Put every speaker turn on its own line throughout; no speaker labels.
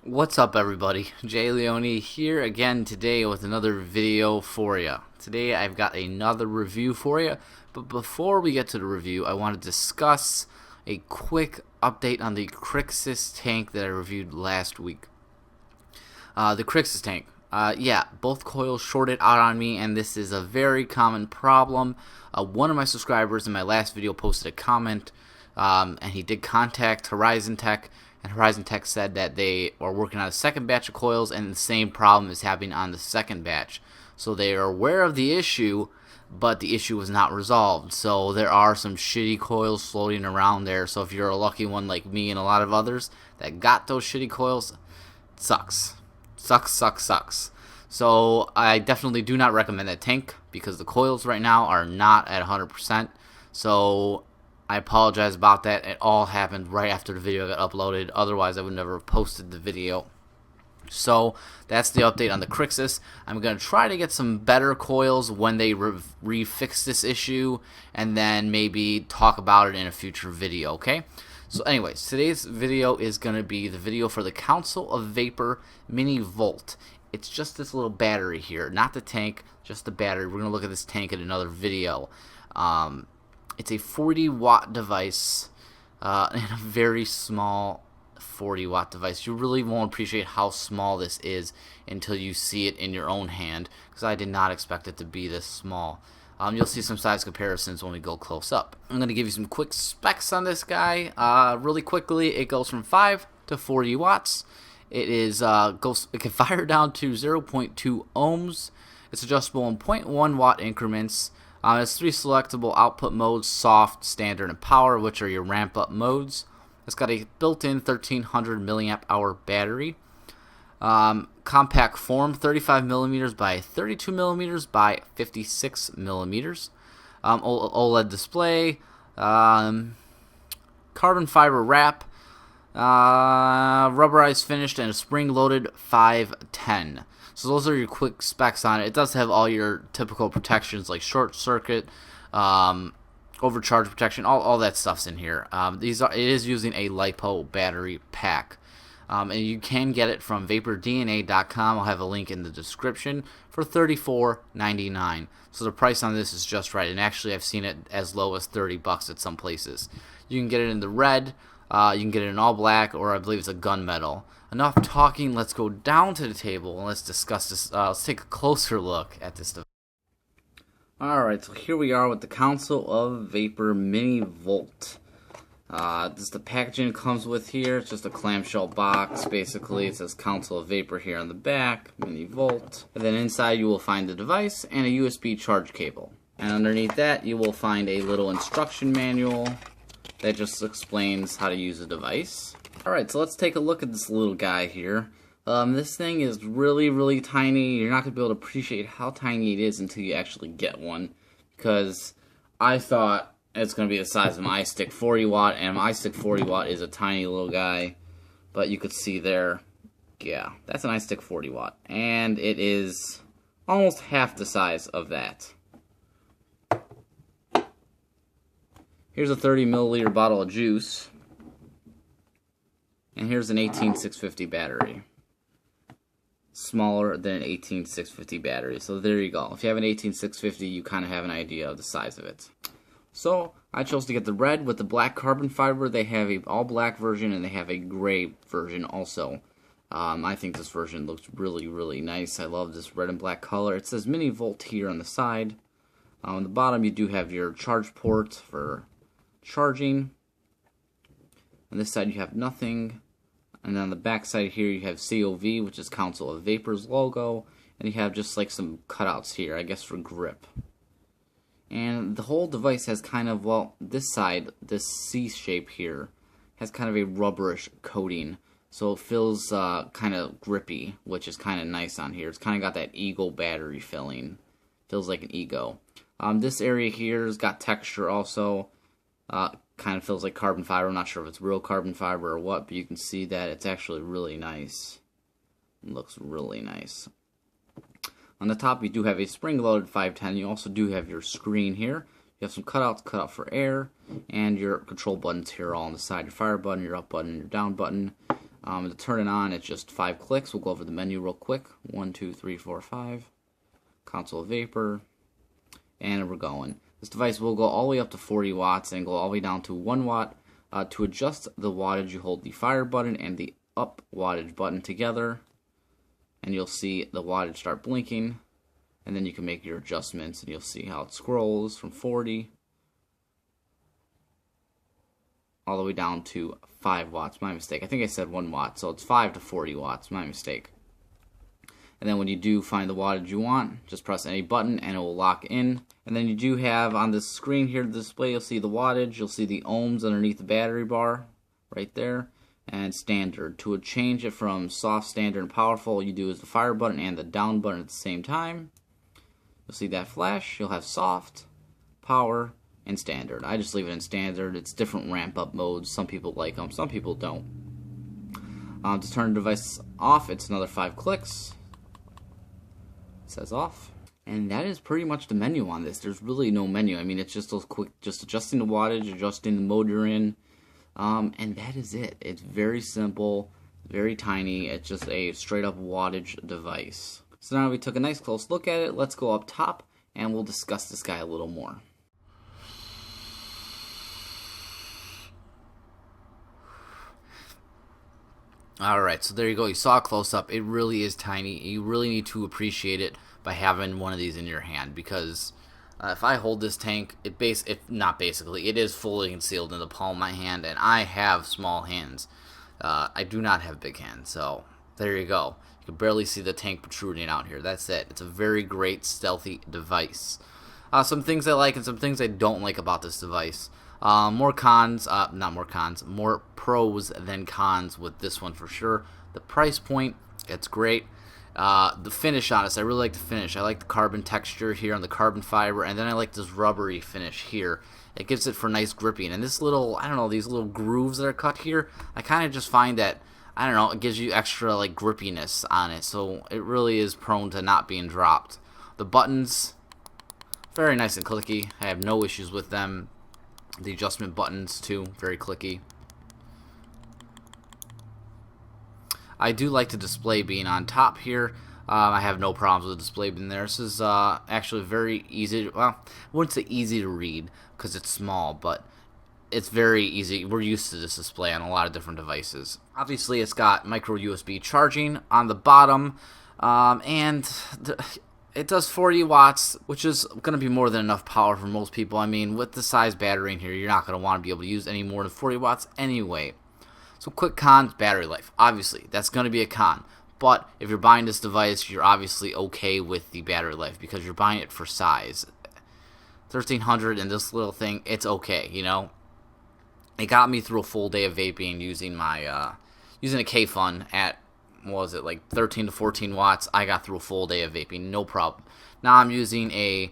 What's up, everybody? Jay Leone here again today with another video for you. Today I've got another review for you, but before we get to the review, I want to discuss a quick update on the Crixus tank that I reviewed last week. The Crixus tank. Yeah, both coils shorted out on me, and this is a very common problem. One of my subscribers in my last video posted a comment, and he did contact Horizon Tech, and Horizon Tech said that they are working on a second batch of coils, and the same problem is happening on the second batch. So they are aware of the issue, but the issue was not resolved. So there are some shitty coils floating around there. So if you're a lucky one like me and a lot of others that got those shitty coils, it sucks. Sucks. So I definitely do not recommend that tank because the coils right now are not at 100%. So I apologize about that. It all happened right after the video got uploaded. Otherwise, I would never have posted the video. So that's the update on the Crixus. I'm going to try to get some better coils when they refix this issue, and then maybe talk about it in a future video, okay? So anyways, today's video is going to be the video for the Council of Vapor Mini Volt. It's just this little battery here, not the tank, just the battery. We're going to look at this tank in another video. It's a 40-watt device, and a very small 40-watt device. You really won't appreciate how small this is until you see it in your own hand, because I did not expect it to be this small. You'll see some size comparisons when we go close up. I'm going to give you some quick specs on this guy. Really quickly, it goes from 5 to 40 watts. It can fire down to 0.2 ohms. It's adjustable in 0.1 watt increments. It has 3 selectable output modes: soft, standard, and power, which are your ramp up modes. It's got a built-in 1300 milliamp hour battery. Compact form, 35 millimeters by 32 millimeters by 56 millimeters. OLED display. Carbon fiber wrap. Rubberized finished, and a spring-loaded 510. So those are your quick specs on it. It does have all your typical protections like short circuit, overcharge protection, all that stuff's in here. It is using a LiPo battery pack. And you can get it from vapordna.com. I'll have a link in the description for $34.99. So the price on this is just right. And actually, I've seen it as low as $30 at some places. You can get it in the red. You can get it in all black, or I believe it's a gunmetal. Enough talking. Let's go down to the table and let's discuss this. Let's take a closer look at this device. Alright, so here we are with the Council of Vapor Mini Volt. This is the packaging it comes with here. It's just a clamshell box, basically. It says Council of Vapor here on the back, Mini Volt. And then inside you will find the device and a USB charge cable. And underneath that you will find a little instruction manual that just explains how to use the device. Alright, so let's take a look at this little guy here. This thing is really tiny. You're not going to be able to appreciate how tiny it is until you actually get one, because I thought it's going to be the size of my iStick 40 watt, and my iStick 40 watt is a tiny little guy, but you could see there, yeah, that's an iStick 40 watt, and it is almost half the size of that. Here's a 30 milliliter bottle of juice, and here's an 18650 battery. Smaller than an 18650 battery. So there you go. If you have an 18650, you kind of have an idea of the size of it. So I chose to get the red with the black carbon fiber. They have a all black version and they have a gray version also. I think this version looks really nice. I love this red and black color. It says Mini Volt here on the side. On the bottom you do have your charge port for charging. On this side you have nothing. And on the back side here you have COV, which is Council of Vapor's logo, and you have just like some cutouts here, I guess for grip. And the whole device has kind of, well, this side, this C shape here, has kind of a rubberish coating, so it feels kind of grippy, which is kind of nice on here. It's kind of got that Eagle battery feeling. Feels like an Ego. This area here has got texture also. Kind of feels like carbon fiber. I'm not sure if it's real carbon fiber or what, but you can see that it's actually really nice. It looks really nice. On the top you do have a spring-loaded 510. You also do have your screen here. You have some cutouts, cutout for air, and your control buttons here all on the side. Your fire button, your up button, your down button. To turn it on, it's just 5 clicks. We'll go over the menu real quick. 1, 2, 3, 4, 5. Console vapor. And we're going. This device will go all the way up to 40 watts and go all the way down to 1 watt. To adjust the wattage, you hold the fire button and the up wattage button together. And you'll see the wattage start blinking. And then you can make your adjustments, and you'll see how it scrolls from 40 all the way down to 5 watts. My mistake. I think I said 1 watt, so it's 5 to 40 watts. My mistake. And then when you do find the wattage you want, just press any button and it will lock in. And then you do have on this screen here, the display, you'll see the wattage, you'll see the ohms underneath the battery bar right there, and standard. To change it from soft, standard, and powerful, you do is the fire button and the down button at the same time. You'll see that flash. You'll have soft, power, and standard. I just leave it in standard. It's different ramp up modes. Some people like them, some people don't. To turn the device off, it's another 5 clicks. It says off. And that is pretty much the menu on this. There's really no menu. I mean, it's just those quick, just adjusting the wattage, adjusting the mode you're in. And that is it. It's very simple, very tiny. It's just a straight up wattage device. So now we took a nice close look at it. Let's go up top and we'll discuss this guy a little more. Alright, so there you go. You saw a close up. It really is tiny. You really need to appreciate it by having one of these in your hand, because if I hold this tank, it is fully concealed in the palm of my hand, and I have small hands. I do not have big hands, so there you go. You can barely see the tank protruding out here. That's it. It's a very great stealthy device. Some things I like and some things I don't like about this device. More pros than cons with this one for sure. The price point, it's great. The finish on this, I really like the finish. I like the carbon texture here on the carbon fiber, and then I like this rubbery finish here. It gives it for nice gripping. And this little, I don't know, these little grooves that are cut here, I kind of just find that, I don't know, it gives you extra like grippiness on it. So it really is prone to not being dropped. The buttons, very nice and clicky. I have no issues with them. The adjustment buttons too, very clicky. I do like the display being on top here. I have no problems with the display being there. This is actually very easy. Well, I wouldn't say easy to read because it's small, but it's very easy. We're used to this display on a lot of different devices. Obviously, it's got micro USB charging on the bottom, and it does 40 watts, which is going to be more than enough power for most people. I mean, with the size battery in here, you're not going to want to be able to use any more than 40 watts anyway. So quick cons, battery life. Obviously, that's going to be a con. But if you're buying this device, you're obviously okay with the battery life because you're buying it for size. 1300 and this little thing, it's okay, you know. It got me through a full day of vaping using my using a K-Fun at, what was it, like 13 to 14 watts. I got through a full day of vaping, no problem. Now I'm using a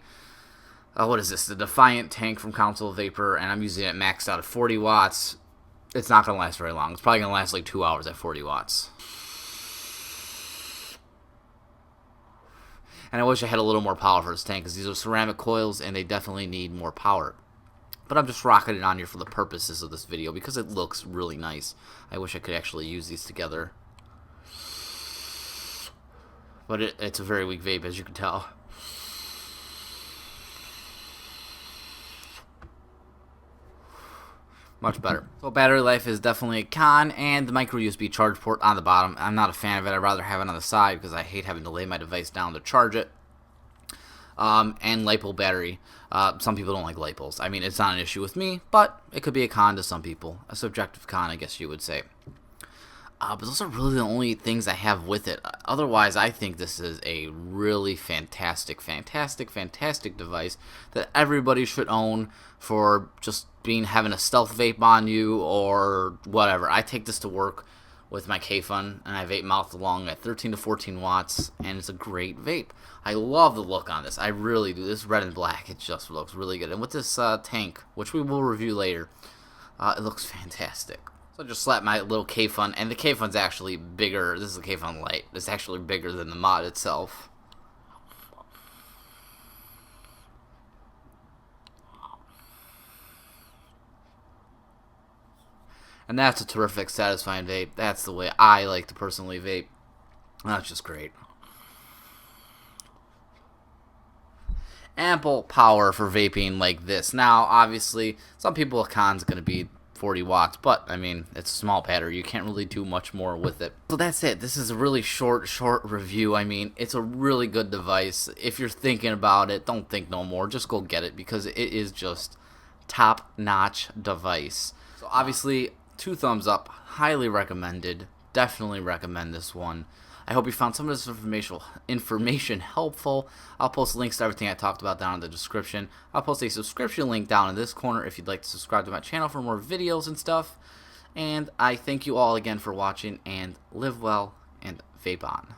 what is this? The Defiant tank from Console Vapor, and I'm using it maxed out at 40 watts. It's not going to last very long. It's probably going to last like 2 hours at 40 watts. And I wish I had a little more power for this tank, because these are ceramic coils and they definitely need more power. But I'm just rocking it on here for the purposes of this video because it looks really nice. I wish I could actually use these together. But it's a very weak vape, as you can tell. Much better. So battery life is definitely a con, and the micro USB charge port on the bottom, I'm not a fan of it. I'd rather have it on the side because I hate having to lay my device down to charge it. And LiPo battery. Some people don't like LiPos. I mean, it's not an issue with me, but it could be a con to some people. A subjective con, I guess you would say. But those are really the only things I have with it. Otherwise, I think this is a really fantastic device that everybody should own for just having a stealth vape on you or whatever. I take this to work with my K-Fun, and I vape mouth along at 13 to 14 watts, and it's a great vape. I love the look on this. I really do. This red and black, it just looks really good. And with this tank, which we will review later, it looks fantastic. So I just slapped my little K-Fun, and the K-Fun's actually bigger. This is a K-Fun Lite. It's actually bigger than the mod itself. And that's a terrific, satisfying vape. That's the way I like to personally vape. That's just great. Ample power for vaping like this. Now, obviously, some people a con's going to be 40 watts, but I mean, it's a small battery. You can't really do much more with it. So that's it. This is a really short review. I mean, it's a really good device. If you're thinking about it, don't think no more. Just go get it because it is just top-notch device. So obviously, 2 thumbs up. Highly recommended. Definitely recommend this one. I hope you found some of this information helpful. I'll post links to everything I talked about down in the description. I'll post a subscription link down in this corner if you'd like to subscribe to my channel for more videos and stuff. And I thank you all again for watching, and live well and vape on.